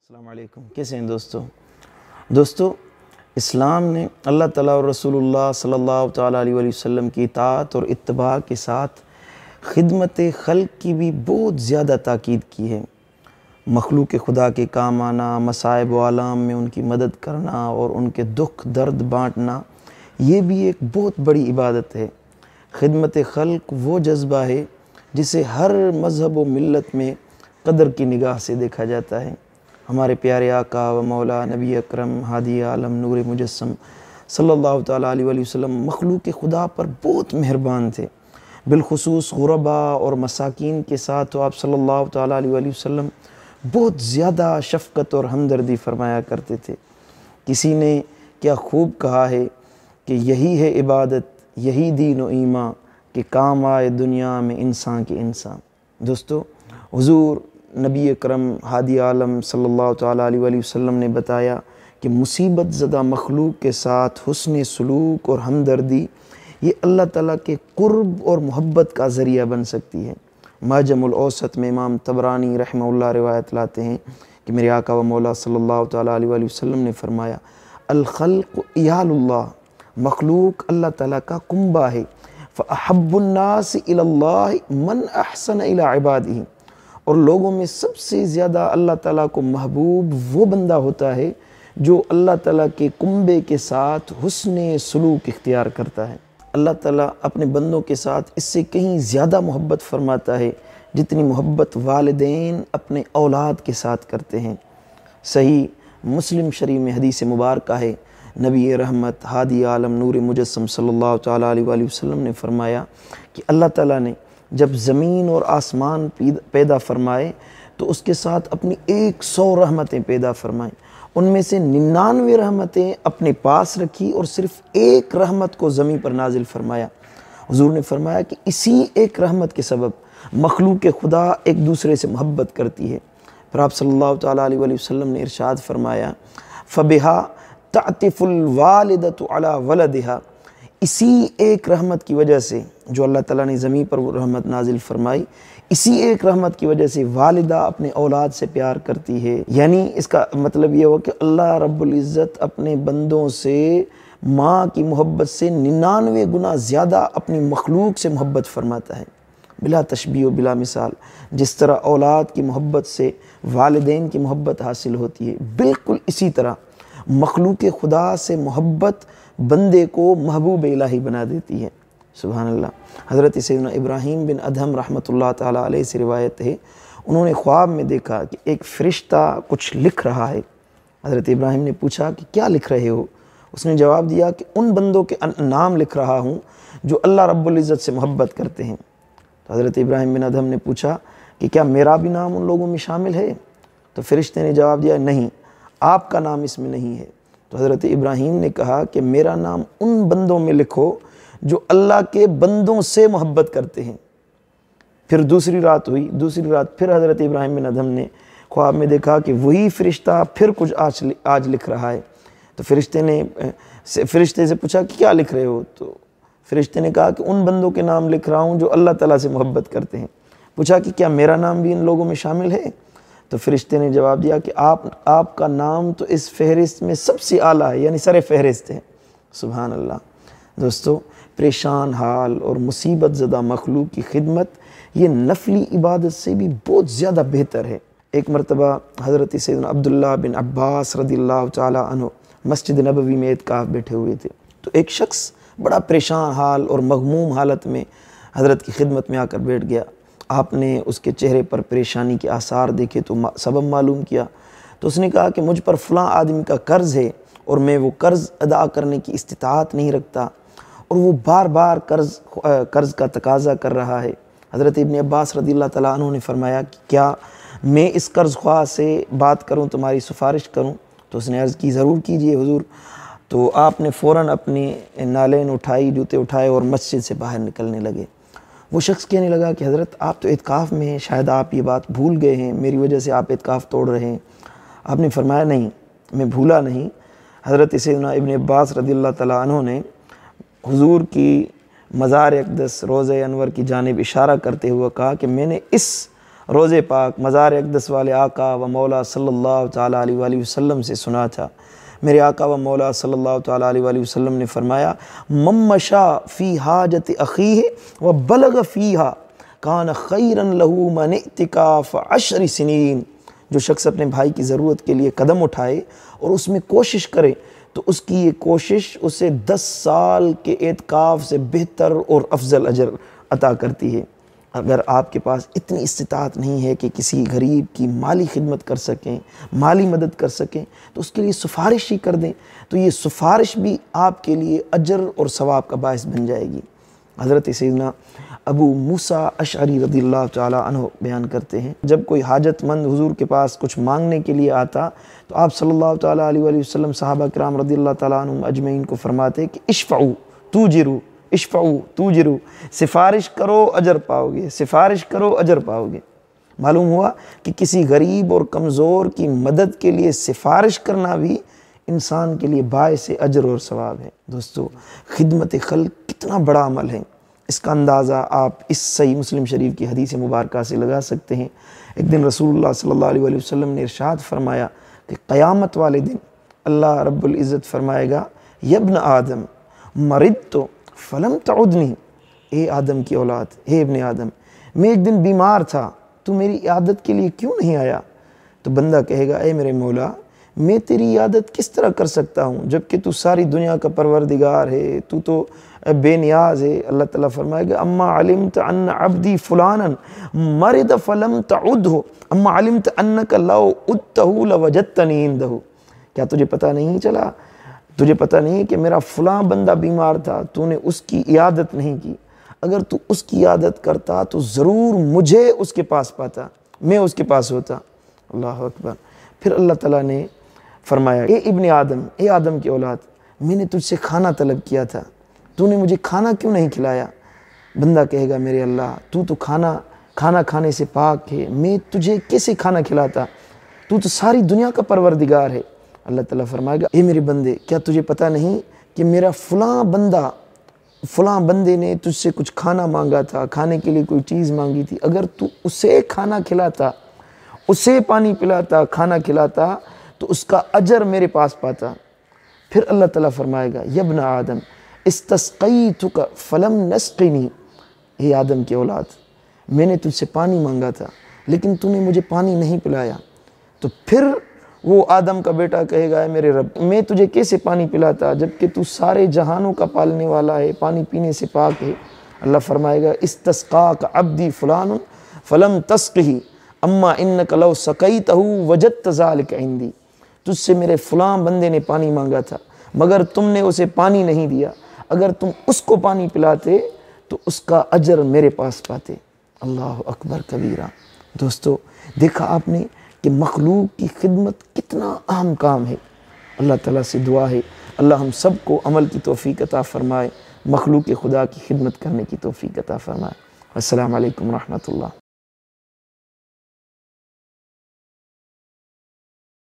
السلام علیکم، کیسے ہیں دوستو اسلام نے اللہ تعالیٰ اور رسول اللہ صلی اللہ تعالیٰ علیہ وسلم کی اطاعت اور اتباع کے ساتھ خدمت خلق کی بھی بہت زیادہ تاکید کی ہے۔ مخلوق خدا کے کام آنا، مصائب و آلام میں ان کی مدد کرنا اور ان کے دکھ درد بانٹنا، یہ بھی ایک بہت بڑی عبادت ہے۔ خدمت خلق وہ جذبہ ہے جسے ہر مذہب و ملت میں قدر کی نگاہ سے دیکھا جاتا ہے۔ ہمارے پیارے آقا و مولا نبی اکرم ہادی عالم نور مجسم صلی اللہ تعالیٰ علیہ وسلم مخلوق خدا پر بہت مہربان تھے۔ بالخصوص غرباء اور مساکین کے ساتھ تو آپ صلی اللہ تعالیٰ علیہ وسلم بہت زیادہ شفقت اور ہمدردی فرمایا کرتے تھے۔ کسی نے کیا خوب کہا ہے کہ یہی ہے عبادت، یہی دین و ایمان کہ کام آئے دنیا میں انسان کے انسان۔ دوستو، حضور نبی اکرم ہادی عالم صلی اللہ تعالیٰ علیہ وسلم نے بتایا کہ مصیبت زدہ مخلوق کے ساتھ حسن سلوک اور ہمدردی یہ اللہ تعالیٰ کے قرب اور محبت کا ذریعہ بن سکتی ہے۔ معجم الاوسط میں امام طبرانی رحمہ اللہ روایت لاتے ہیں کہ میرے آقا و مولا صلی اللہ تعالیٰ علیہ وسلم نے فرمایا، الخلق عیال اللہ، مخلوق اللہ تعالیٰ کا کنبہ ہے، فأحب الناس الی اللہ من احسن الی عبادہ، اور لوگوں میں سب سے زیادہ اللہ تعالیٰ کو محبوب وہ بندہ ہوتا ہے جو اللہ تعالیٰ کے کنبے کے ساتھ حسن سلوک اختیار کرتا ہے۔ اللہ تعالیٰ اپنے بندوں کے ساتھ اس سے کہیں زیادہ محبت فرماتا ہے جتنی محبت والدین اپنے اولاد کے ساتھ کرتے ہیں۔ صحیح مسلم شریف میں حدیث مبارکہ ہے، نبی رحمت ہادی عالم نور مجسم صلی اللہ تعالیٰ علیہ وسلم نے فرمایا کہ اللہ تعالیٰ نے جب زمین اور آسمان پیدا فرمائے تو اس کے ساتھ اپنی 100 رحمتیں پیدا فرمائیں، ان میں سے 99 رحمتیں اپنے پاس رکھی اور صرف ایک رحمت کو زمین پر نازل فرمایا۔ حضور نے فرمایا کہ اسی ایک رحمت کے سبب مخلوق خدا ایک دوسرے سے محبت کرتی ہے۔ پھر آپ صلی اللہ تعالیٰ علیہ وسلم نے ارشاد فرمایا، فَبِهَا تَعْتِفُ الْوَالِدَةُ عَلَى وَلَدِهَا، اسی ایک رحمت کی وجہ سے جو اللہ تعالیٰ نے زمین پر وہ رحمت نازل فرمائی، اسی ایک رحمت کی وجہ سے والدہ اپنے اولاد سے پیار کرتی ہے۔ یعنی اس کا مطلب یہ ہو کہ اللہ رب العزت اپنے بندوں سے ماں کی محبت سے 99 گنا زیادہ اپنی مخلوق سے محبت فرماتا ہے، بلا تشبیہ و بلا مثال۔ جس طرح اولاد کی محبت سے والدین کی محبت حاصل ہوتی ہے، بالکل اسی طرح مخلوق خدا سے محبت بندے کو محبوب الہی بنا دیتی ہے۔ سبحان اللہ۔ حضرت سیدنا ابراہیم بن ادھم رحمۃ اللہ تعالیٰ علیہ سے روایت ہے، انہوں نے خواب میں دیکھا کہ ایک فرشتہ کچھ لکھ رہا ہے۔ حضرت ابراہیم نے پوچھا کہ کیا لکھ رہے ہو؟ اس نے جواب دیا کہ ان بندوں کے نام لکھ رہا ہوں جو اللہ رب العزت سے محبت کرتے ہیں۔ تو حضرت ابراہیم بن ادھم نے پوچھا کہ کیا میرا بھی نام ان لوگوں میں شامل ہے؟ تو فرشتے نے جواب دیا، نہیں، آپ کا نام اس میں نہیں ہے۔ تو حضرت ابراہیم نے کہا کہ میرا نام ان بندوں میں لکھو جو اللہ کے بندوں سے محبت کرتے ہیں۔ پھر دوسری رات ہوئی، دوسری رات پھر حضرت ابراہیم بن ادھم نے خواب میں دیکھا کہ وہی فرشتہ پھر کچھ آج لکھ رہا ہے۔ تو فرشتے سے پوچھا کہ کیا لکھ رہے ہو؟ تو فرشتے نے کہا کہ ان بندوں کے نام لکھ رہا ہوں جو اللہ تعالیٰ سے محبت کرتے ہیں۔ پوچھا کہ کیا میرا نام بھی ان لوگوں میں شامل ہے؟ تو فرشتے نے جواب دیا کہ آپ کا نام تو اس فہرست میں سب سے اعلیٰ ہے، یعنی سر فہرست ہے۔ سبحان اللہ۔ دوستو، پریشان حال اور مصیبت زدہ مخلوق کی خدمت یہ نفلی عبادت سے بھی بہت زیادہ بہتر ہے۔ ایک مرتبہ حضرت سیدنا عبداللہ بن عباس رضی اللہ تعالیٰ عنہ مسجد نبوی میں اعتکاف بیٹھے ہوئے تھے، تو ایک شخص بڑا پریشان حال اور مغموم حالت میں حضرت کی خدمت میں آ کر بیٹھ گیا۔ آپ نے اس کے چہرے پر پریشانی کے آثار دیکھے تو سبب معلوم کیا۔ تو اس نے کہا کہ مجھ پر فلاں آدمی کا قرض ہے اور میں وہ قرض ادا کرنے کی استطاعت نہیں رکھتا، اور وہ بار بار قرض کا تقاضا کر رہا ہے۔ حضرت ابن عباس رضی اللہ تعالیٰ عنہ نے فرمایا کہ کیا میں اس قرض خواہ سے بات کروں، تمہاری سفارش کروں؟ تو اس نے عرض کی، ضرور کیجئے حضور۔ تو آپ نے فوراً اپنی نالین اٹھائی، جوتے اٹھائے اور مسجد سے باہر نکلنے لگے۔ وہ شخص کہنے لگا کہ حضرت آپ تو اعتکاف میں ہیں، شاید آپ یہ بات بھول گئے ہیں، میری وجہ سے آپ اعتکاف توڑ رہے ہیں۔ آپ نے فرمایا، نہیں، میں بھولا نہیں۔ حضرت سیدنا ابن عباس رضی اللہ تعالیٰ عنہ نے حضور کی مزار اقدس روضہ انور کی جانب اشارہ کرتے ہوئے کہا کہ میں نے اس روض پاک مزار اقدس والے آقا و مولا صلی اللہ تعالیٰ علیہ وآلہ وسلم سے سنا تھا۔ میرے آقا و مولا صلی اللہ تعالیٰ علیہ وآلہ وسلم نے فرمایا من مشا فی حاجت اخیہ و بلغ فیہا کان خیرا لہو من اعتکاف 10 سنین۔ جو شخص اپنے بھائی کی ضرورت کے لیے قدم اٹھائے اور اس میں کوشش کرے تو اس کی یہ کوشش اسے 10 سال کے اعتکاف سے بہتر اور افضل اجر عطا کرتی ہے۔ اگر آپ کے پاس اتنی استطاعت نہیں ہے کہ کسی غریب کی مالی خدمت کر سکیں، مالی مدد کر سکیں، تو اس کے لیے سفارش ہی کر دیں، تو یہ سفارش بھی آپ کے لیے اجر اور ثواب کا باعث بن جائے گی۔ حضرت سیدنا ابو موسیٰ اشعری رضی اللہ تعالیٰ عنہ بیان کرتے ہیں جب کوئی حاجت مند حضور کے پاس کچھ مانگنے کے لیے آتا تو آپ صلی اللہ تعالیٰ علیہ وآلہ وسلم صحابہ کرام رضی اللہ تعالیٰ عنہم اجمعین کو فرماتے کہ اشفعوا توجروا، اشفعوا توجروا، سفارش کرو اجر پاؤ گے، سفارش کرو اجر پاؤ گے۔ معلوم ہوا کہ کسی غریب اور کمزور کی مدد کے لیے سفارش کرنا بھی انسان کے لیے باعث اجر اور ثواب ہے۔ دوستو، خدمت خلق کتنا بڑا عمل ہے، اس کا اندازہ آپ اس صحیح مسلم شریف کی حدیث مبارکہ سے لگا سکتے ہیں۔ ایک دن رسول اللہ صلی اللہ علیہ وآلہ وسلم نے ارشاد فرمایا کہ قیامت والے دن اللہ رب العزت فرمائے گا یا ابن آدم مرضت فلم تعدنی، اے آدم کی اولاد، اے ابن آدم، میں ایک دن بیمار تھا تو میری عیادت کے لیے کیوں نہیں آیا؟ تو بندہ کہے گا اے میرے مولا، میں تیری عیادت کس طرح کر سکتا ہوں جبکہ تو ساری دنیا کا پروردگار ہے، تو بے نیاز ہے۔ اللہ تعالیٰ فرمائے گا اما علمت ان عبدی فلانا مرض فلم تعدہ اما علمت انک لو عدتہ لوجدتنی عندہ، کیا تجھے پتہ نہیں چلا، تجھے پتہ نہیں کہ میرا فلاں بندہ بیمار تھا، تو نے اس کی عیادت نہیں کی، اگر تو اس کی عیادت کرتا تو ضرور مجھے اس کے پاس پاتا، میں اس کے پاس ہوتا۔ اللہ اکبر۔ پھر اللہ تعالیٰ نے فرمایا اے ابن آدم، اے آدم کی اولاد، میں نے تجھ سے کھانا طلب کیا تھا، تو نے مجھے کھانا کیوں نہیں کھلایا؟ بندہ کہے گا میرے اللہ، تو کھانا کھانے سے پاک ہے، میں تجھے کیسے کھانا کھلاتا، تو ساری دنیا کا پروردگار ہے۔ اللہ تعالیٰ فرمائے گا اے میرے بندے، کیا تجھے پتہ نہیں کہ میرا فلاں بندے نے تجھ سے کچھ کھانا مانگا تھا، کھانے کے لیے کوئی چیز مانگی تھی، اگر تو اسے کھانا کھلاتا، اسے پانی پلاتا، کھانا کھلاتا تو اس کا اجر میرے پاس پاتا۔ پھر اللہ تعالیٰ فرمائے گا یا ابن آدم استسقیتک فلم نسقنی، اے آدم کی اولاد، میں نے تجھ سے پانی مانگا تھا لیکن تو نے مجھے پانی نہیں پلایا۔ تو پھر وہ آدم کا بیٹا کہے گا اے میرے رب، میں تجھے کیسے پانی پلاتا جبکہ تو سارے جہانوں کا پالنے والا ہے، پانی پینے سے پاک ہے۔ اللہ فرمائے گا استسقاک عبدی فلان فلم تسقہ اما انک لو سقیتہ وجدت ذلک عندی، تجھ سے میرے فلاں بندے نے پانی مانگا تھا مگر تم نے اسے پانی نہیں دیا، اگر تم اس کو پانی پلاتے تو اس کا اجر میرے پاس پاتے۔ اللہ اکبر کبیرہ۔ دوستو، دیکھا آپ نے کہ مخلوق کی خدمت کتنا اہم کام ہے۔ اللہ تعالیٰ سے دعا ہے اللہ ہم سب کو عمل کی توفیق عطا فرمائے، مخلوق خدا کی خدمت کرنے کی توفیق عطا فرمائے۔ السلام علیکم ورحمۃ اللہ۔